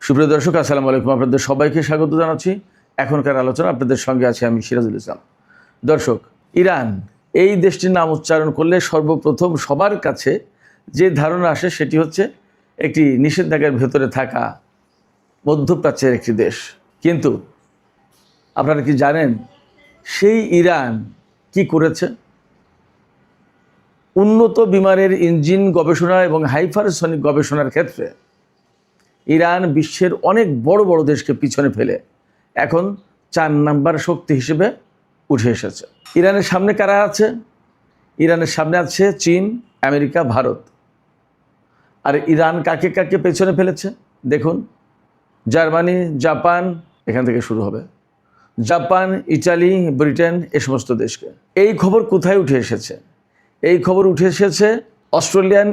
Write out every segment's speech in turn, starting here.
সুপ্রিয় দর্শক, আসসালামু আলাইকুম। আপনাদের সবাইকে স্বাগত জানাচ্ছি। এখনকার আলোচনা আপনাদের সঙ্গে আছি আমি সিরাজুল ইসলাম। দর্শক, ইরান এই দেশটির নাম উচ্চারণ করলে সর্বপ্রথম সবার কাছে যে ধারণা আসে সেটি হচ্ছে একটি নিষেধাজ্ঞার ভেতরে থাকা মধ্যপ্রাচ্যের একটি দেশ। কিন্তু আপনারা কি জানেন সেই ইরান কি করেছে? উন্নত বিমানের ইঞ্জিন গবেষণা এবং হাইপারসনিক গবেষণার ক্ষেত্রে ইরান বিশ্বের অনেক বড় বড় দেশকে পিছনে ফেলে এখন 4 নাম্বার শক্তি হিসেবে উঠে এসেছে। ইরানের সামনে কারা আছে? ইরানের সামনে আছে চীন, আমেরিকা, ভারত। আর ইরান কাকে কাকে পেছনে ফেলেছে দেখুন। জার্মানি, জাপান, এখান থেকে শুরু হবে, জাপান, ইটালি, ব্রিটেন, এ সমস্ত দেশকে। এই খবর কোথায় উঠে এসেছে? এই খবর উঠে এসেছে অস্ট্রেলিয়ান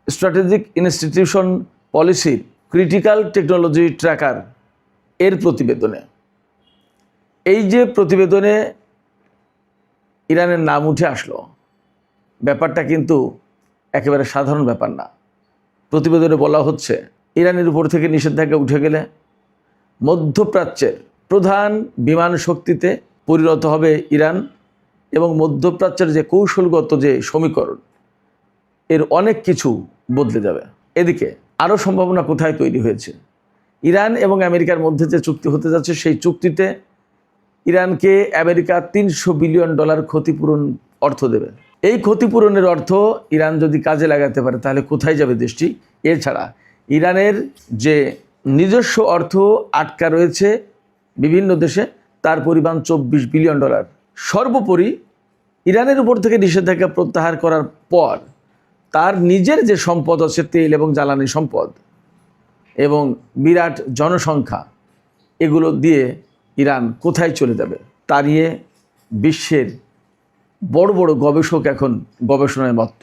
স্ট্র্যাটেজিক ইনস্টিটিউশন পলিসির ক্রিটিক্যাল টেকনোলজি ট্র্যাকার এর প্রতিবেদনে। এই যে প্রতিবেদনে ইরানের নাম উঠে আসলো, ব্যাপারটা কিন্তু একেবারে সাধারণ ব্যাপার না। প্রতিবেদনে বলা হচ্ছে ইরানের উপর থেকে নিষেধাজ্ঞা উঠে গেলে মধ্যপ্রাচ্যের প্রধান বিমান শক্তিতে পরিণত হবে ইরান, এবং মধ্যপ্রাচ্যের যে কৌশলগত যে সমীকরণ এর অনেক কিছু বদলে যাবে। এদিকে আরও সম্ভাবনা কোথায় তৈরি হয়েছে? ইরান এবং আমেরিকার মধ্যে যে চুক্তি হতে যাচ্ছে সেই চুক্তিতে ইরানকে আমেরিকা $300 বিলিয়ন ক্ষতিপূরণ অর্থ দেবে। এই ক্ষতিপূরণের অর্থ ইরান যদি কাজে লাগাতে পারে তাহলে কোথায় যাবে দেশটি? এছাড়া ইরানের যে নিজস্ব অর্থ আটকা রয়েছে বিভিন্ন দেশে, তার পরিমাণ $24 বিলিয়ন। সর্বোপরি ইরানের উপর থেকে নিষেধাজ্ঞা প্রত্যাহার করার পর তার নিজের যে সম্পদ আছে, তেল এবং জ্বালানি সম্পদ এবং বিরাট জনসংখ্যা, এগুলো দিয়ে ইরান কোথায় চলে যাবে তা নিয়ে বিশ্বের বড় বড় গবেষক এখন গবেষণায় মত্ত।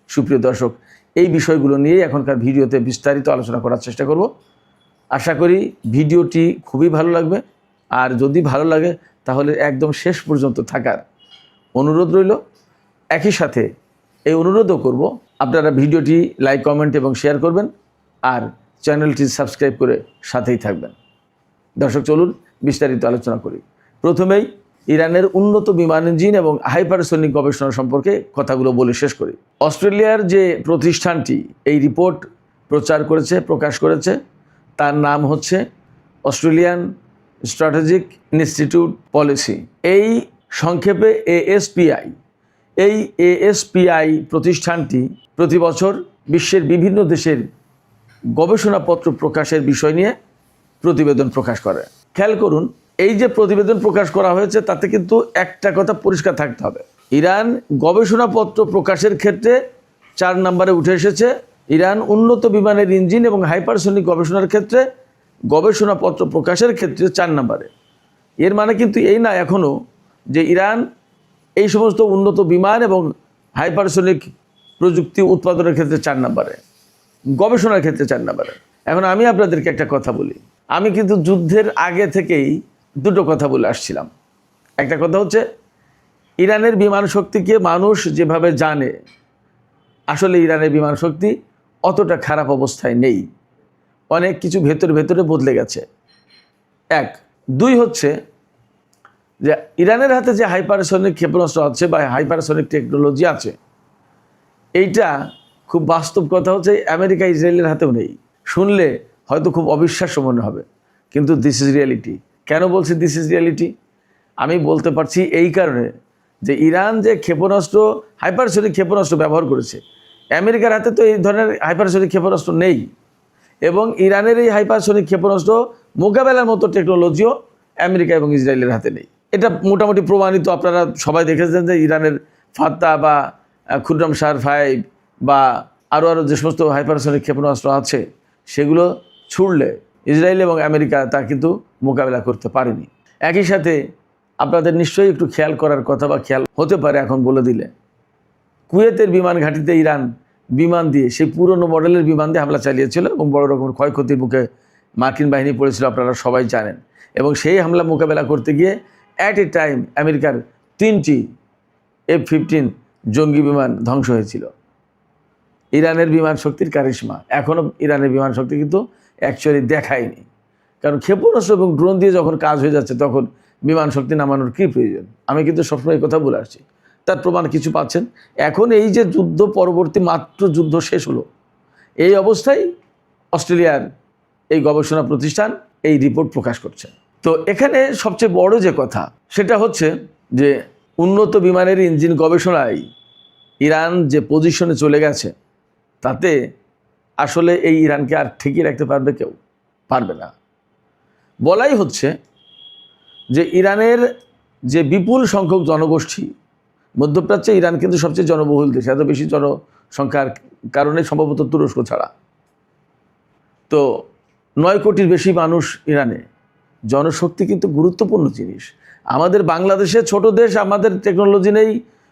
সুপ্রিয় দর্শক, এই বিষয়গুলো নিয়েই এখনকার ভিডিওতে বিস্তারিত আলোচনা করার চেষ্টা করব। আশা করি ভিডিওটি খুবই ভালো লাগবে, আর যদি ভালো লাগে তাহলে একদম শেষ পর্যন্ত থাকার অনুরোধ রইল। একই সাথে এই অনুরোধও করব আপনারা ভিডিওটি লাইক, কমেন্ট এবং শেয়ার করবেন, আর চ্যানেলটি সাবস্ক্রাইব করে সাথেই থাকবেন। দর্শক, চলুন বিস্তারিত আলোচনা করি। প্রথমেই ইরানের উন্নত বিমান ইঞ্জিন এবং হাইপারসনিক গবেষণা সম্পর্কে কথাগুলো বলে শেষ করি। অস্ট্রেলিয়ার যে প্রতিষ্ঠানটি এই রিপোর্ট প্রকাশ করেছে তার নাম হচ্ছে অস্ট্রেলিয়ান স্ট্র্যাটেজিক ইনস্টিটিউট পলিসি, এই সংক্ষেপে ASPI। এই ASPI প্রতিষ্ঠানটি প্রতি বছর বিশ্বের বিভিন্ন দেশের গবেষণাপত্র প্রকাশের বিষয় নিয়ে প্রতিবেদন প্রকাশ করে। খেয়াল করুন, এই যে প্রতিবেদন প্রকাশ করা হয়েছে তাতে কিন্তু একটা কথা পরিষ্কার থাকতে হবে, ইরান গবেষণাপত্র প্রকাশের ক্ষেত্রে 4 নম্বরে উঠে এসেছে। ইরান উন্নত বিমানের ইঞ্জিন এবং হাইপারসনিক গবেষণার ক্ষেত্রে গবেষণাপত্র প্রকাশের ক্ষেত্রে 4 নম্বরে। এর মানে কিন্তু এই না এখনও যে ইরান এই সমস্ত উন্নত বিমান এবং হাইপারসনিক প্রযুক্তি উৎপাদনের ক্ষেত্রে 4 নম্বরে, গবেষণার ক্ষেত্রে 4 নম্বরে। এখন আমি আপনাদেরকে একটা কথা বলি, আমি কিন্তু যুদ্ধের আগে থেকেই দুটো কথা বলে আসছিলাম। একটা কথা হচ্ছে ইরানের বিমান শক্তিকে মানুষ যেভাবে জানে, আসলে ইরানের বিমান শক্তি অতটা খারাপ অবস্থায় নেই, অনেক কিছু ভেতরে বদলে গেছে। 1, 2 হচ্ছে যে ইরানের হাতে যে হাইপারসনিক ক্ষেপণাস্ত্র আছে বা হাইপারসনিক টেকনোলজি আছে, এইটা খুব বাস্তব কথা হচ্ছে আমেরিকা, ইসরায়েলের হাতেও নেই। শুনলে হয়তো খুব অবিশ্বাস্য মনে হবে, কিন্তু দিস ইজ রিয়ালিটি। কেন বলছি দিস ইজ রিয়ালিটি? আমি বলতে পারছি এই কারণে যে ইরান যে ক্ষেপণাস্ত্র, হাইপারসনিক ক্ষেপণাস্ত্র ব্যবহার করেছে, আমেরিকার হাতে তো এই ধরনের হাইপারসনিক ক্ষেপণাস্ত্র নেই, এবং ইরানের এই হাইপারসনিক ক্ষেপণাস্ত্র মোকাবেলার মতো টেকনোলজিও আমেরিকা এবং ইসরায়েলের হাতে নেই। এটা মোটামুটি প্রমাণিত। আপনারা সবাই দেখেছেন যে ইরানের ফাত্তা বা খুররাম-5 বা আরও যে সমস্ত হাইপারসনিক ক্ষেপণাস্ত্র আছে, সেগুলো ছুড়লে ইসরায়েল এবং আমেরিকা তা কিন্তু মোকাবেলা করতে পারেনি। একই সাথে আপনাদের নিশ্চয়ই একটু খেয়াল করার কথা বা খেয়াল হতে পারে এখন বলে দিলে, কুয়েতের বিমান ঘাঁটিতে ইরান বিমান দিয়ে, সেই পুরনো মডেলের বিমান দিয়ে হামলা চালিয়েছিল এবং বড় রকমের ক্ষয়ক্ষতির মুখে মার্কিন বাহিনী পড়েছিল, আপনারা সবাই জানেন। এবং সেই হামলা মোকাবেলা করতে গিয়ে অ্যাট এ টাইম আমেরিকার 3টি F-15 জঙ্গি বিমান ধ্বংস হয়েছিল। ইরানের বিমান শক্তির কারিশমা। এখনও ইরানের বিমান শক্তি কিন্তু অ্যাকচুয়ালি দেখায়নি। কারণ ক্ষেপণাস্ত্র এবং ড্রোন দিয়ে যখন কাজ হয়ে যাচ্ছে তখন বিমান শক্তি নামানোর কী প্রয়োজন? আমি কিন্তু সবসময় এই কথা বলে আসছি। তার প্রমাণ কিছু পাচ্ছেন। এখন এই যে যুদ্ধ পরবর্তী মাত্র যুদ্ধ শেষ হলো, এই অবস্থায় অস্ট্রেলিয়ার এই গবেষণা প্রতিষ্ঠান এই রিপোর্ট প্রকাশ করছে। তো এখানে সবচেয়ে বড় যে কথা সেটা হচ্ছে যে উন্নত বিমানের ইঞ্জিন গবেষণায় ইরান যে পজিশনে চলে গেছে, তাতে আসলে এই ইরানকে আর ঠেকিয়ে রাখতে পারবে কেউ? পারবে না। বলাই হচ্ছে যে ইরানের যে বিপুল সংখ্যক জনগোষ্ঠী, মধ্যপ্রাচ্যে ইরান কিন্তু সবচেয়ে জনবহুল দেশ, এত বেশি জনসংখ্যার কারণে সম্ভবত তুরস্ক ছাড়া। তো 9 কোটির বেশি মানুষ ইরানে। জনশক্তি কিন্তু গুরুত্বপূর্ণ জিনিস। আমাদের বাংলাদেশে ছোট দেশ, আমাদের টেকনোলজি নেই,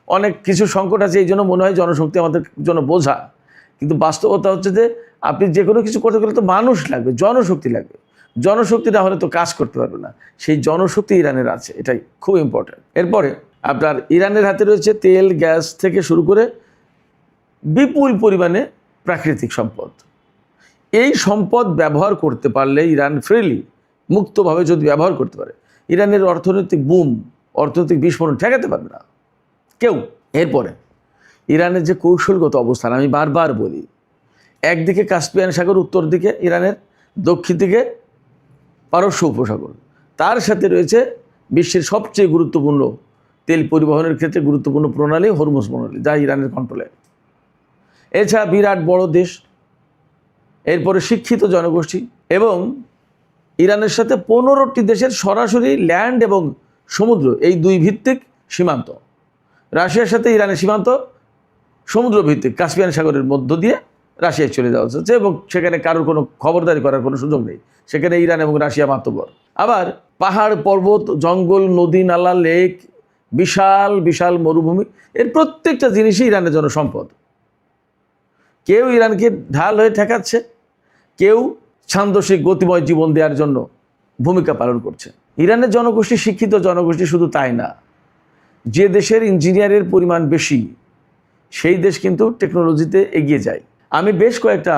অনেক কিছু সংকট আছে, এই জন্য মনে হয় জনশক্তি আমাদের জন্য বোঝা। কিন্তু বাস্তবতা হচ্ছে যে আপনি যে কোনো কিছু করতে গেলে তো মানুষ লাগবে, জনশক্তি লাগবে। জনশক্তি না হলে তো কাজ করতে পারবে না। সেই জনশক্তি ইরানের আছে, এটাই খুব ইম্পর্ট্যান্ট। এরপরে আপনার ইরানের হাতে রয়েছে তেল, গ্যাস থেকে শুরু করে বিপুল পরিমাণে প্রাকৃতিক সম্পদ। এই সম্পদ ব্যবহার করতে পারলে ইরান ফ্রিলি, মুক্তভাবে যদি ব্যবহার করতে পারে, ইরানের অর্থনৈতিক বুম, অর্থনৈতিক বিস্ফোরণ ঠেকাতে পারবে না কেউ। এরপরে ইরানের যে কৌশলগত অবস্থান, আমি বারবার বলি, একদিকে কাস্পিয়ান সাগর, উত্তর দিকে ইরানের, দক্ষিণ দিকে পারস্য উপসাগর, তার সাথে রয়েছে বিশ্বের সবচেয়ে গুরুত্বপূর্ণ তেল পরিবহনের ক্ষেত্রে গুরুত্বপূর্ণ প্রণালী হরমুজ প্রণালী, যা ইরানের কন্ট্রোলে। এছাড়া বিরাট বড় দেশ, এরপরে শিক্ষিত জনগোষ্ঠী, এবং ইরানের সাথে 15টি দেশের সরাসরি ল্যান্ড এবং সমুদ্র, এই দুই ভিত্তিক সীমান্ত। রাশিয়ার সাথে ইরানের সীমান্ত সমুদ্র ভিত্তিক, কাস্পিয়ান সাগরের মধ্য দিয়ে রাশিয়ায় চলে যাওয়া হচ্ছে, এবং সেখানে কারোর কোনো খবরদারি করার কোনো সুযোগ নেই। সেখানে ইরান এবং রাশিয়া মাতব্বর। আবার পাহাড়, পর্বত, জঙ্গল, নদী, নালা, লেক, বিশাল বিশাল মরুভূমি, এর প্রত্যেকটা জিনিসই ইরানের জন্য সম্পদ। কেউ ইরানকে ঢাল হয়ে ঠেকাচ্ছে, কেউ ছান্দসিক গতিময় জীবন দেওয়ার জন্য ভূমিকা পালন করছে। ইরানের জনগোষ্ঠী শিক্ষিত জনগোষ্ঠী, শুধু তাই না, যে দেশের ইঞ্জিনিয়ারের পরিমাণ বেশি সেই দেশ কিন্তু টেকনোলজিতে এগিয়ে যায়। আমি বেশ কয়েকটা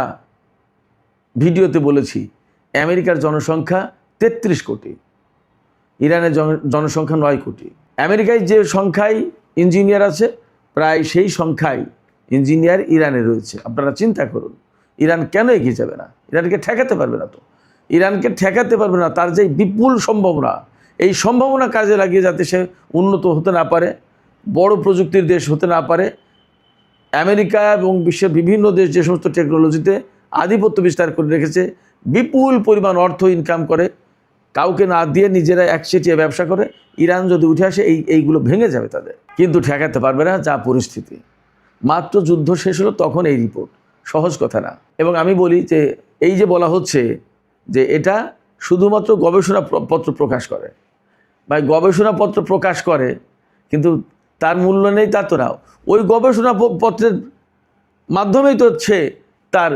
ভিডিওতে বলেছি, আমেরিকার জনসংখ্যা 33 কোটি, ইরানের জনসংখ্যা 9 কোটি। আমেরিকায় যে সংখ্যায় ইঞ্জিনিয়ার আছে, প্রায় সেই সংখ্যায় ইঞ্জিনিয়ার ইরানে রয়েছে। আপনারা চিন্তা করুন, ইরান কেন এগিয়ে যাবে না? ইরানকে ঠেকাতে পারবে না তো। ইরানকে ঠেকাতে পারবে না, তার যে বিপুল সম্ভাবনা, এই সম্ভাবনা কাজে লাগিয়ে যাতে সে উন্নত হতে না পারে, বড় প্রযুক্তির দেশ হতে না পারে। আমেরিকা এবং বিশ্বের বিভিন্ন দেশ যে সমস্ত টেকনোলজিতে আধিপত্য বিস্তার করে রেখেছে, বিপুল পরিমাণ অর্থ ইনকাম করে, কাউকে না দিয়ে নিজেরা একচেটিয়া ব্যবসা করে, ইরান যদি উঠে আসে এইগুলো ভেঙে যাবে তাদের। কিন্তু ঠেকাতে পারবে না, যা পরিস্থিতি। মাত্র যুদ্ধ শেষ হলো তখন এই রিপোর্ট, সহজ কথা না। এবং আমি বলি যে এই যে বলা হচ্ছে যে এটা শুধুমাত্র গবেষণাপত্র প্রকাশ করে, বা গবেষণাপত্র প্রকাশ করে কিন্তু তার মূল্য নেই, তা তো না। ওই গবেষণাপত্রের মাধ্যমেই তো সে তার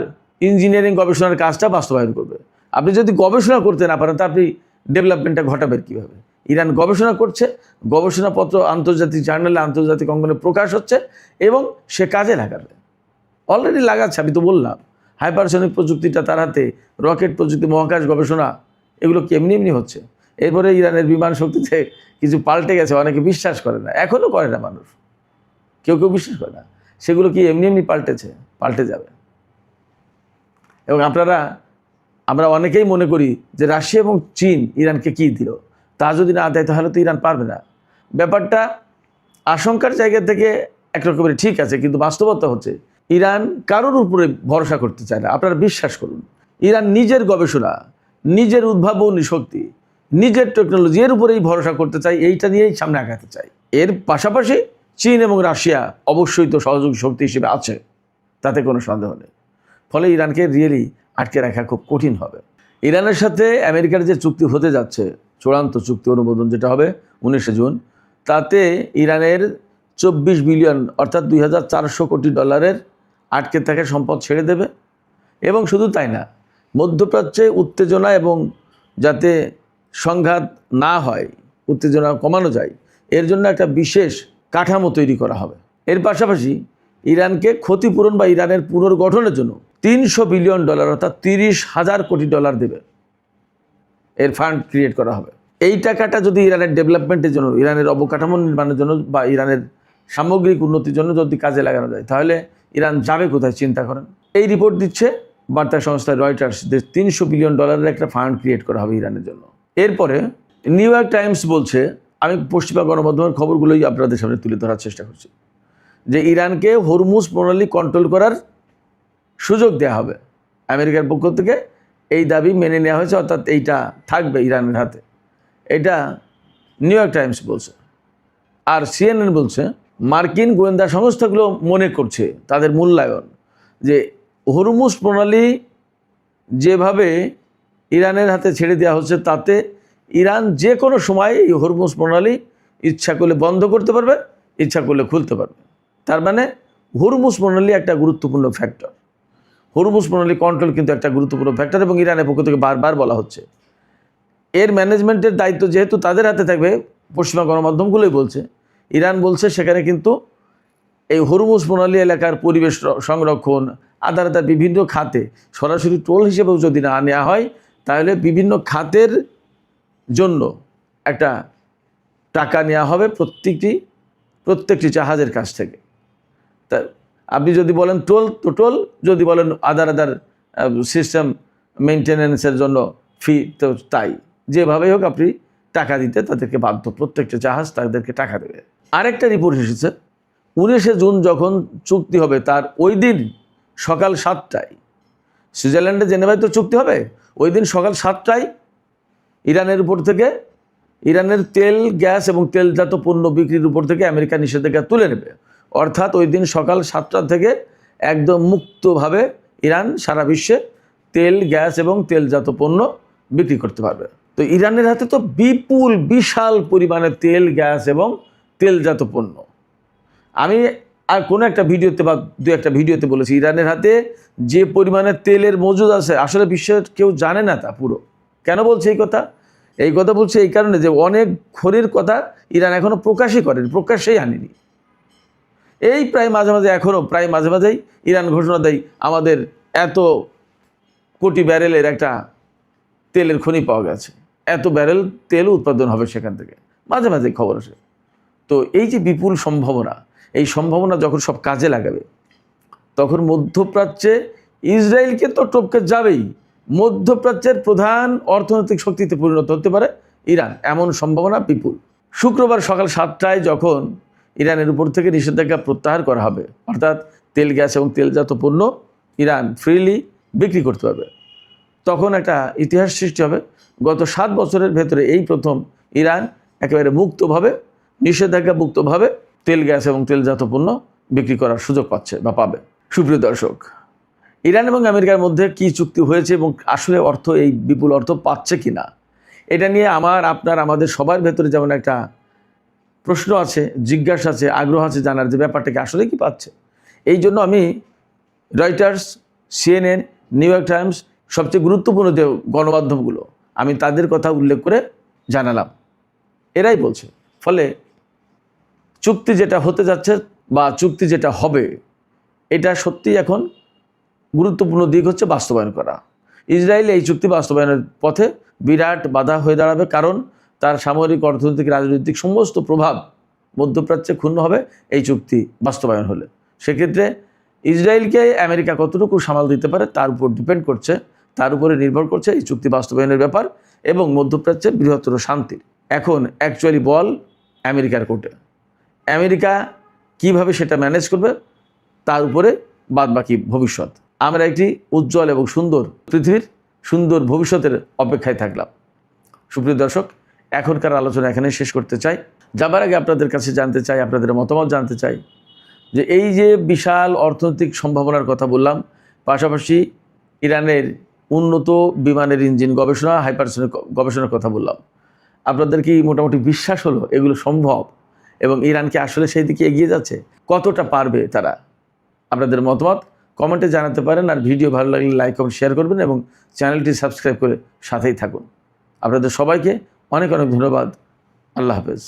ইঞ্জিনিয়ারিং গবেষণার কাজটা বাস্তবায়ন করবে। আপনি যদি গবেষণা করতে না পারেন তা আপনি ডেভেলপমেন্টটা ঘটাবেন কীভাবে? ইরান গবেষণা করছে, গবেষণাপত্র আন্তর্জাতিক জার্নালে, আন্তর্জাতিক অঙ্গনে প্রকাশ হচ্ছে, এবং সে কাজে লাগাবে, অলরেডি লাগাচ্ছে। আমি তো বললাম, হাইপারসনিক প্রযুক্তিটা তার হাতে, রকেট প্রযুক্তি, মহাকাশ গবেষণা, এগুলো কি এমনি এমনি হচ্ছে? এরপরে ইরানের বিমান শক্তিতে কিছু পাল্টে গেছে, অনেকে বিশ্বাস করে না, এখনও করে না মানুষ, কেউ কেউ বিশ্বাস করে না। সেগুলো কি এমনি এমনি পাল্টেছে? পাল্টে যাবে। এবং আমরা অনেকেই মনে করি যে রাশিয়া এবং চীন ইরানকে কী দিল, তা যদি না দেয় তাহলে তো ইরান পারবে না। ব্যাপারটা আশঙ্কার জায়গা থেকে একরকমের ঠিক আছে, কিন্তু বাস্তবতা হচ্ছে ইরান কারোর উপরে ভরসা করতে চায় না। আপনারা বিশ্বাস করুন, ইরান নিজের গবেষণা, নিজের উদ্ভাবনী শক্তি, নিজের টেকনোলজি, এর উপরেই ভরসা করতে চায়, এইটা নিয়েই সামনে আগাতে চায়। এর পাশাপাশি চীন এবং রাশিয়া অবশ্যই তো সহযোগী শক্তি হিসেবে আছে, তাতে কোনো সন্দেহ নেই। ফলে ইরানকে রিয়েলি আটকে রাখা খুব কঠিন হবে। ইরানের সাথে আমেরিকার যে চুক্তি হতে যাচ্ছে, চূড়ান্ত চুক্তি অনুমোদন যেটা হবে 19 জুন, তাতে ইরানের 24 বিলিয়ন অর্থাৎ $2400 কোটি আটকে থাকা সম্পদ ছেড়ে দেবে। এবং শুধু তাই না, মধ্যপ্রাচ্যে উত্তেজনা এবং যাতে সংঘাত না হয়, উত্তেজনা কমানো যায়, এর জন্য একটা বিশেষ কাঠামো তৈরি করা হবে। এর পাশাপাশি ইরানকে ক্ষতিপূরণ বা ইরানের পুনর্গঠনের জন্য $300 বিলিয়ন অর্থাৎ $30,000 কোটি দেবে, এর ফান্ড ক্রিয়েট করা হবে। এই টাকাটা যদি ইরানের ডেভেলপমেন্টের জন্য, ইরানের অবকাঠামো নির্মাণের জন্য বা ইরানের সামগ্রিক উন্নতির জন্য যদি কাজে লাগানো যায়, তাহলে ইরান যাবে কোথায় চিন্তা করেন। এই রিপোর্ট দিচ্ছে বার্তা সংস্থা রয়টার্স যে $300 বিলিয়ন একটা ফান্ড ক্রিয়েট করা হবে ইরানের জন্য। এরপরে নিউ ইয়র্ক টাইমস বলছে, আমি পশ্চিমা গণমাধ্যমের খবরগুলোই আপনাদের সামনে তুলে ধরার চেষ্টা করছি, যে ইরানকে হরমুজ প্রণালী কন্ট্রোল করার সুযোগ দেওয়া হবে। আমেরিকার পক্ষ থেকে এই দাবি মেনে নেওয়া হয়েছে, অর্থাৎ এইটা থাকবে ইরানের হাতে। এটা নিউ ইয়র্ক টাইমস বলছে। আর CNN বলছে, মার্কিন গোয়েন্দা সংস্থাগুলো মনে করছে, তাদের মূল্যায়ন, যে হরমুজ প্রণালী যেভাবে ইরানের হাতে ছেড়ে দেওয়া হচ্ছে, তাতে ইরান যে কোনো সময় এই হরমুজ প্রণালী ইচ্ছা করলে বন্ধ করতে পারবে, ইচ্ছা করলে খুলতে পারবে। তার মানে হরমুজ প্রণালী একটা গুরুত্বপূর্ণ ফ্যাক্টর। হরমুজ প্রণালী কন্ট্রোল কিন্তু একটা গুরুত্বপূর্ণ ফ্যাক্টর, এবং ইরানের পক্ষ থেকে বারবার বলা হচ্ছে এর ম্যানেজমেন্টের দায়িত্ব যেহেতু তাদের হাতে থাকবে, পশ্চিমা গণমাধ্যমগুলোই বলছে, ইরান বলছে সেখানে কিন্তু এই হরমুজ প্রণালী এলাকার পরিবেশ সংরক্ষণ, আদার বিভিন্ন খাতে সরাসরি টোল হিসেবেও যদি না নেওয়া হয়, তাহলে বিভিন্ন খাতের জন্য একটা টাকা নেওয়া হবে প্রত্যেকটি জাহাজের কাছ থেকে। তা আপনি যদি বলেন টোল তো টোল, যদি বলেন আদার সিস্টেম মেনটেন্যান্সের জন্য ফি তো তাই, যেভাবেই হোক আপনি টাকা দিতে তাদেরকে বাধ্য, প্রত্যেকটা জাহাজ তাদেরকে টাকা দেবে। আরেকটা রিপোর্ট এসেছে, 19শে জুন যখন চুক্তি হবে তার ওই দিন সকাল 7টায়, সুইজারল্যান্ডে জেনেভায় তো চুক্তি হবে, ওই দিন সকাল 7টায় ইরানের উপর থেকে, ইরানের তেল, গ্যাস এবং তেলজাত পণ্য বিক্রির উপর থেকে আমেরিকা নিষেধাজ্ঞা তুলে নেবে। অর্থাৎ ওই দিন সকাল 7টা থেকে একদম মুক্তভাবে ইরান সারা বিশ্বে তেল, গ্যাস এবং তেলজাত পণ্য বিক্রি করতে পারবে। তো ইরানের হাতে তো বিশাল পরিমাণে তেল, গ্যাস এবং তেলজাত পণ্য। আমি আর কোনো একটা ভিডিওতে বা দু একটা ভিডিওতে বলেছি, ইরানের হাতে যে পরিমাণে তেলের মজুদ আছে, আসলে বিশ্বের কেউ জানে না তা পুরো। কেন বলছে এই কথা? এই কথা বলছে এই কারণে যে অনেক খনির কথা ইরান এখনও প্রকাশই করেনি, প্রকাশ্যেই আনেনি। এই প্রায় মাঝে মাঝেই ইরান ঘোষণা দেয়, আমাদের এত কোটি ব্যারেলের একটা তেলের খনি পাওয়া গেছে, এত ব্যারেল তেল উৎপাদন হবে সেখান থেকে, মাঝে মাঝেই খবর আসে। তো এই যে বিপুল সম্ভাবনা, এই সম্ভাবনা যখন সব কাজে লাগাবে, তখন মধ্যপ্রাচ্যে ইসরায়েলকে তো টপকে যাবেই, মধ্যপ্রাচ্যের প্রধান অর্থনৈতিক শক্তিতে পরিণত হতে পারে ইরান, এমন সম্ভাবনা বিপুল। শুক্রবার সকাল 7টায় যখন ইরানের উপর থেকে নিষেধাজ্ঞা প্রত্যাহার করা হবে, অর্থাৎ তেল, গ্যাস এবং তেলজাত পণ্য ইরান ফ্রিলি বিক্রি করতে পারবে, তখন একটা ইতিহাস সৃষ্টি হবে। গত 7 বছরের ভেতরে এই প্রথম ইরান একেবারে মুক্তভাবে, নিষেধাজ্ঞা মুক্তভাবে তেল, গ্যাস এবং তেলজাত পণ্য বিক্রি করার সুযোগ পাচ্ছে বা পাবে। সুপ্রিয় দর্শক, ইরান এবং আমেরিকার মধ্যে কি চুক্তি হয়েছে এবং আসলে অর্থ, এই বিপুল অর্থ পাচ্ছে কি না, এটা নিয়ে আমাদের সবার ভেতরে যেমন একটা প্রশ্ন আছে, জিজ্ঞাসা আছে, আগ্রহ আছে জানার, যে ব্যাপারটাকে আসলে কি পাচ্ছে। এই জন্য আমি Reuters, CNN, new York Times, সবচেয়ে গুরুত্বপূর্ণ যে গণমাধ্যমগুলো, আমি তাদের কথা উল্লেখ করে জানালাম। এরাই বলছে। ফলে চুক্তি যেটা হতে যাচ্ছে বা চুক্তি যেটা হবে, এটা সত্যিই এখন গুরুত্বপূর্ণ দিক হচ্ছে বাস্তবায়ন করা। ইসরায়েল এই চুক্তি বাস্তবায়নের পথে বিরাট বাধা হয়ে দাঁড়াবে, কারণ তার সামরিক, অর্থনৈতিক, রাজনৈতিক সমস্ত প্রভাব মধ্যপ্রাচ্যে ক্ষুণ্ণ হবে এই চুক্তি বাস্তবায়ন হলে। সেক্ষেত্রে ইসরায়েলকে আমেরিকা কতটুকু সামাল দিতে পারে তার উপর ডিপেন্ড করছে, তার উপরে নির্ভর করছে এই চুক্তি বাস্তবায়নের ব্যাপার এবং মধ্যপ্রাচ্যের বৃহত্তর শান্তির। এখন অ্যাকচুয়ালি বল আমেরিকার কোর্টে। আমেরিকা কিভাবে সেটা ম্যানেজ করবে তার উপরে বাদবাকি ভবিষ্যৎ। আমরা একটি উজ্জ্বল এবং সুন্দর পৃথিবীর সুন্দর ভবিষ্যতের অপেক্ষায় থাকলাম। সুপ্রিয় দর্শক, এখনকার আলোচনা এখানে শেষ করতে চাই। যাবার আগে আপনাদের কাছে জানতে চাই, আপনাদের মতামত জানতে চাই, যে এই যে বিশাল অর্থনৈতিক সম্ভাবনার কথা বললাম, পাশাপাশি ইরানের উন্নত বিমানের ইঞ্জিন গবেষণা, হাইপারসনিক গবেষণার কথা বললাম, আপনাদের কি মোটামুটি বিশ্বাস হলো এগুলো সম্ভব এবং ইরানকে আসলে সেই দিকে এগিয়ে যাচ্ছে? কতটা পারবে তারা? আপনাদের মতামত কমেন্টে জানাতে পারেন। আর ভিডিও ভালো লাগলে লাইক, কমেন্ট, শেয়ার করবেন এবং চ্যানেলটি সাবস্ক্রাইব করে সাথেই থাকুন। আপনাদের সবাইকে অনেক অনেক ধন্যবাদ। আল্লাহ হাফেজ।